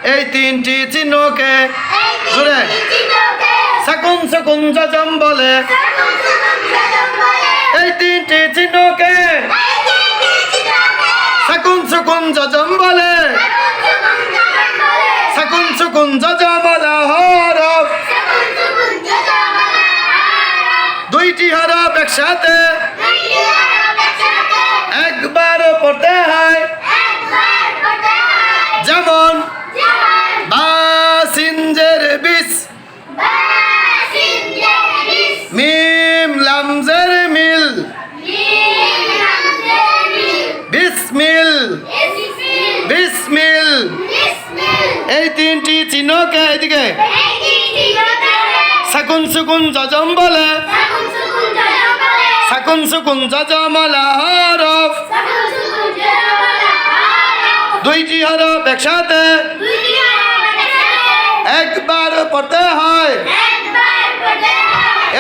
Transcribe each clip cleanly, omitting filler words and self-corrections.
এই তিনটি চিহ্নকে জুড়ে সাকুন সুকুন জজম বলে। এই তিনটি চিহ্নকে সাকুন সুকুন জজম বলে। সাকুন সুকুন জজম হরফ, দুইটি হরফ একসাথে একবার পড়তে হয়। যেমন বাসিনজের বিস, মিম লামজের মিল, বিসমিল, বিসমিল। এই তিনটি চিহ্নকে এদিকে সাকুন সুকুন জজম বলে। সাকুন সুকুন জজম হরফ, দুইটি হরফ একসাথে একবার পড়তে হয়।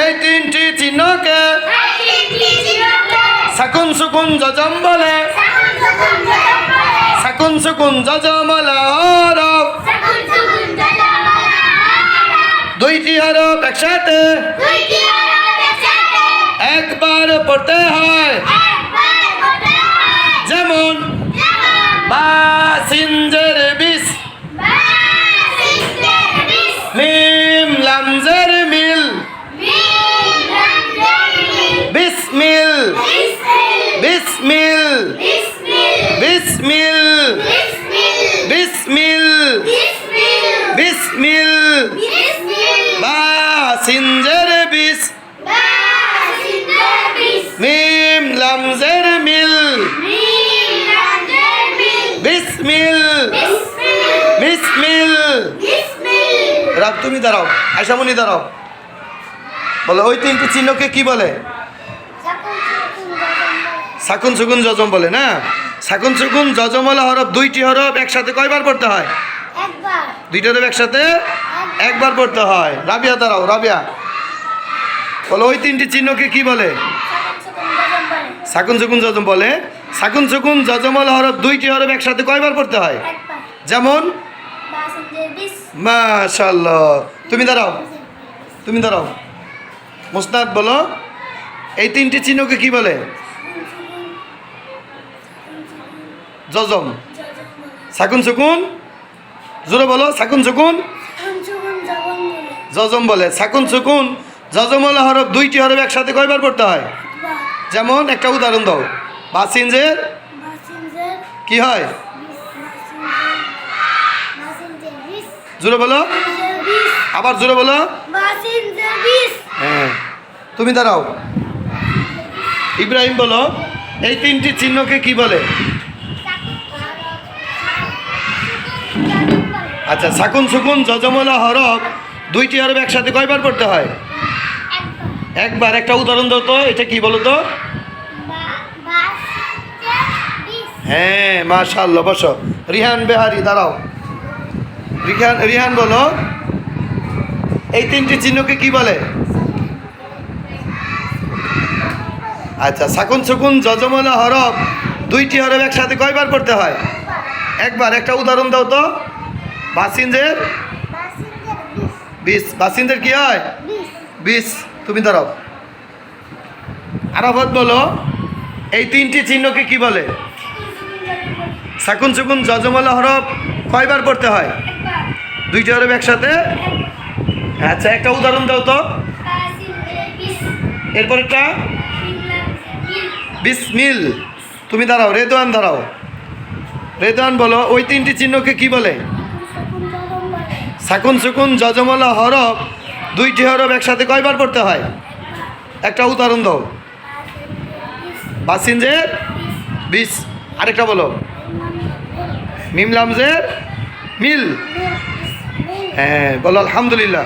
এই তিনটি চিহ্নকে সাকুন সুকুন জজম বলে। সাকুন সুকুন জজম হরফ, দুইটি হরফ একসাথে একবার পড়তে হয়। যেমন বাসিনজের বিস, মিম লামজের মিল, বিসমিল, বিসমিল, বিসমিল, বিসমিল, বিসমিল। বাসিনজের বিস, মিম লামজের মিল, বিসমিল, বিসমিল। রাব তুমি দাঁড়াও, আয়শামণি দাঁড়াও, বলো ওই তিনটি চিহ্নকে কি বলে? সাকুন সুকুন জজম বলে না? সাকুন সুকুন জজম হরফ, দুইটি হরফ একসাথে কয়বার পড়তে হয়? দুইটা হরফ একসাথে একবার পড়তে হয়। রাবিয়া দাঁড়াও, রাবিয়া বলো ওই তিনটি চিহ্নকে কি বলে? সাকুন সুকুন জজম বলে। সাকুন সুকুন জজম হরফ, দুইটি হরফ একসাথে কয়বার পড়তে হয়? যেমন মাশাআল্লাহ। তুমি দাঁড়াও, তুমি দাঁড়াও। মুস্তাদ বলো এই তিনটি চিহ্নকে কি বলে? জজম। সাকুন সুকুন জোরে বলো। সাকুন সুকুন জজম বলে। সাকুন সুকুন জজম হরফ, দুইটি হরফ একসাথে কয়বার পড়তে হয়? যেমন একটা উদাহরণ দাও। বাসিনজের কি হয়? জোরে বলো, আবার জোরে বলো। হ্যাঁ, তুমি দাঁড়াও। ইব্রাহিম বলো এই তিনটি চিহ্নকে কি বলে? আচ্ছা, সাকুন সুকুন জজমলা হরফ, দুইটি হরফ একসাথে কয়বার পড়তে হয়? একবার। একটা উদাহরণ দাও তো, এটা কি বলো তো? হ্যাঁ মাশাআল্লাহ। বসো। রিহান বেহারি দাঁড়াও। রিহান বলো এই তিনটি চিহ্নকে কি বলে? আচ্ছা, সাকুন সুকুন জজমলা হরফ, দুইটি হরফ একসাথে কয়বার পড়তে হয়? একবার। একটা উদাহরণ দাও তো। বাসিনজের বিস, বাসিনজের কি হয়? বিস। তুমি দাঁড়াও। আরাফাত বলো এই তিনটি চিহ্নকে কি বলে? সাকুন সুকুন জজমলা হরফ কয়বার পড়তে হয়? দুইটি হরফ একসাথে। আচ্ছা, একটা উদাহরণ দাও তো। এরপরেরটা বিসমিল। তুমি দাঁড়াও। রেদওয়ান দাঁড়াও। রেদওয়ান বলো ওই তিনটি চিহ্নকে কি বলে? সাকুন সুকুন জজমলা হরফ, দুইটি হরফ একসাথে কয়বার পড়তে হয়? একটা উদাহরণ দাও। বাসিনজের বিস। আরেকটা বলো। মিম লামজের মিল। হ্যাঁ বলো আলহামদুলিল্লাহ।